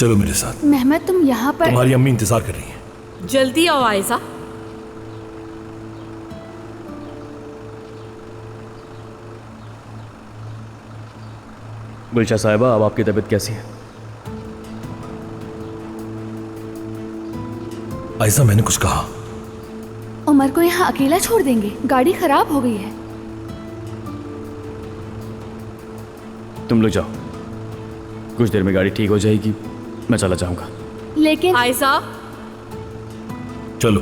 चलो मेरे साथ। मेहमत तुम यहाँ पर। तुम्हारी अम्मी इंतजार कर रही है। जल्दी आओ आयजा। गुलशा साहिबा, अब आपकी तबीयत कैसी है? आयशा, मैंने कुछ कहा? उमर को यहाँ अकेला छोड़ देंगे? गाड़ी खराब हो गई है। तुम लोग जाओ, कुछ देर में गाड़ी ठीक हो जाएगी, मैं चला जाऊंगा। लेकिन आयजा, चलो।